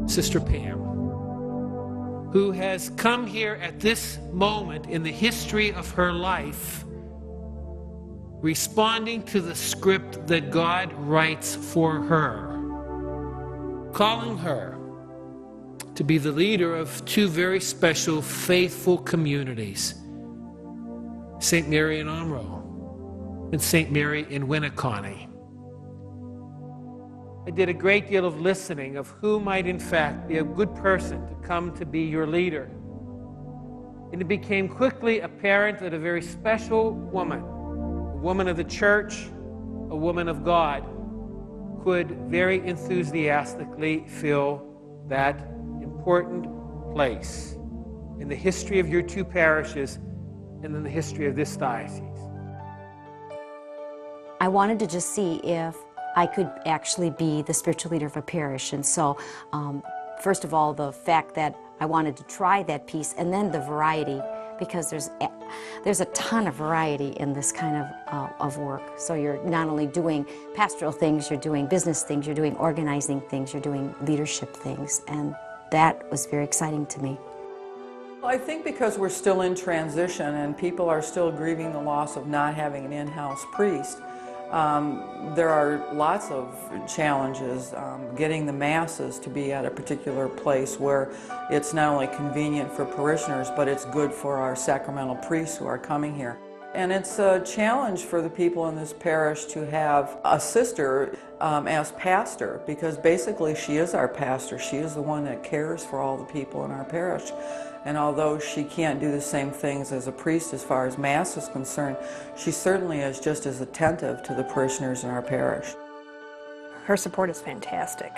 Sister Pam, who has come here at this moment in the history of her life, responding to the script that God writes for her, calling her to be the leader of two very special, faithful communities, St. Mary in Omro and St. Mary in Winneconne. I did a great deal of listening of who might in fact be a good person to come to be your leader. And it became quickly apparent that a very special woman, a woman of the church, a woman of God, could very enthusiastically fill that important place in the history of your two parishes and in the history of this diocese. I wanted to just see if I could actually be the spiritual leader of a parish. And so, first of all, the fact that I wanted to try that piece, and then the variety, because there's a ton of variety in this kind of work. So you're not only doing pastoral things, you're doing business things, you're doing organizing things, you're doing leadership things, and that was very exciting to me. Well, I think because we're still in transition and people are still grieving the loss of not having an in-house priest, there are lots of challenges getting the masses to be at a particular place where it's not only convenient for parishioners, but it's good for our sacramental priests who are coming here. And it's a challenge for the people in this parish to have a sister as pastor, because basically she is our pastor. She is the one that cares for all the people in our parish. And although she can't do the same things as a priest as far as Mass is concerned, she certainly is just as attentive to the parishioners in our parish. Her support is fantastic.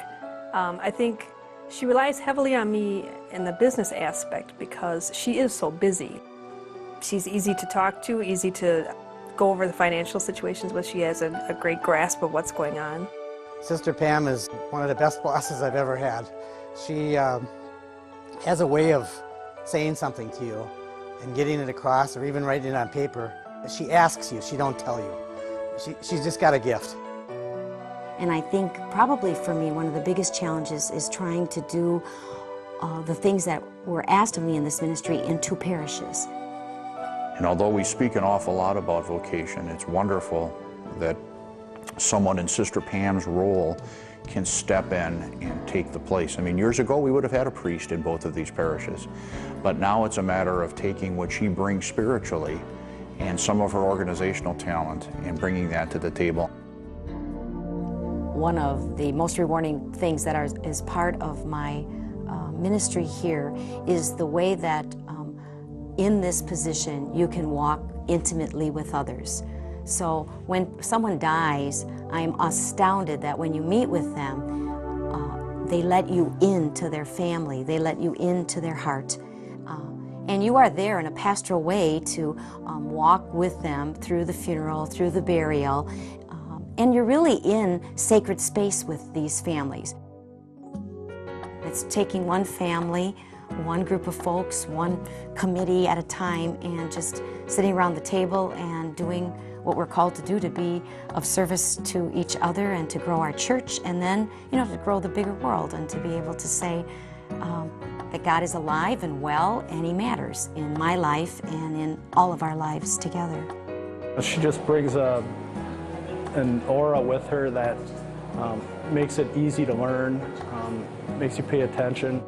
I think she relies heavily on me in the business aspect because she is so busy. She's easy to talk to, easy to go over the financial situations with. She has a great grasp of what's going on. Sister Pam is one of the best bosses I've ever had. She has a way of saying something to you and getting it across, or even writing it on paper. She asks you, she don't tell you. She's just got a gift. And I think probably for me one of the biggest challenges is trying to do the things that were asked of me in this ministry in two parishes. And although we speak an awful lot about vocation, it's wonderful that someone in Sister Pam's role can step in and take the place. I mean, years ago we would have had a priest in both of these parishes, but now it's a matter of taking what she brings spiritually and some of her organizational talent and bringing that to the table. One of the most rewarding things that is part of my ministry here is the way that in this position you can walk intimately with others. So when someone dies, I'm astounded that when you meet with them, they let you into their family, they let you into their heart. And you are there in a pastoral way to walk with them through the funeral, through the burial, and you're really in sacred space with these families. It's taking one family, one group of folks, one committee at a time, and just sitting around the table and doing what we're called to do, to be of service to each other and to grow our church, and then, you know, to grow the bigger world and to be able to say that God is alive and well and He matters in my life and in all of our lives together. She just brings an aura with her that makes it easy to learn, makes you pay attention.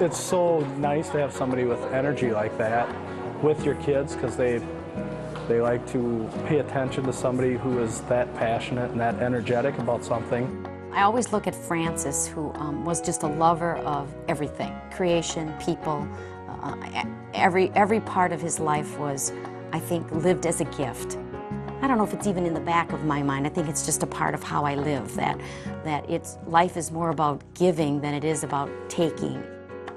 It's so nice to have somebody with energy like that with your kids, because they like to pay attention to somebody who is that passionate and that energetic about something. I always look at Francis, who was just a lover of everything, creation, people. Every part of his life was, I think, lived as a gift. I don't know if it's even in the back of my mind. I think it's just a part of how I live, that life is more about giving than it is about taking.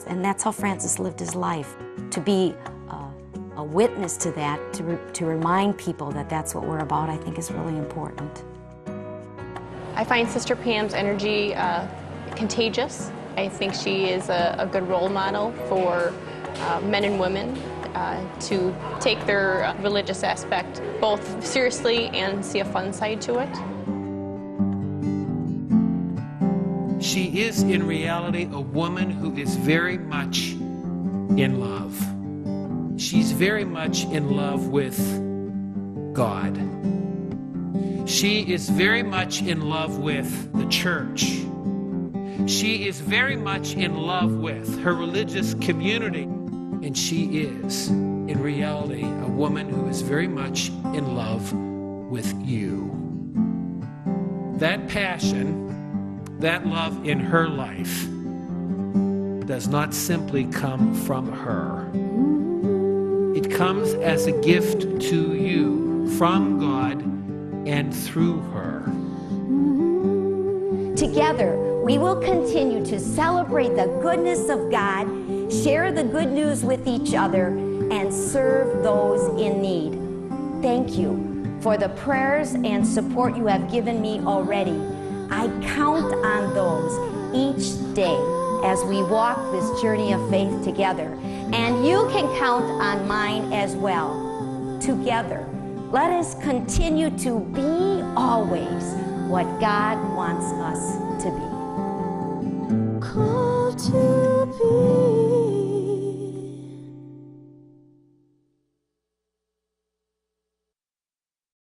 And that's how Francis lived his life. To be a witness to that, to remind people that that's what we're about, I think is really important. I find Sister Pam's energy contagious. I think she is a good role model for men and women to take their religious aspect both seriously and see a fun side to it. She is in reality a woman who is very much in love. She's very much in love with God. She is very much in love with the church. She is very much in love with her religious community. And she is, in reality, a woman who is very much in love with you. That passion, that love in her life does not simply come from her. It comes as a gift to you from God and through her. Together, we will continue to celebrate the goodness of God, share the good news with each other, and serve those in need. Thank you for the prayers and support you have given me already. I count on those each day as we walk this journey of faith together. And you can count on mine as well. Together, let us continue to be always what God wants us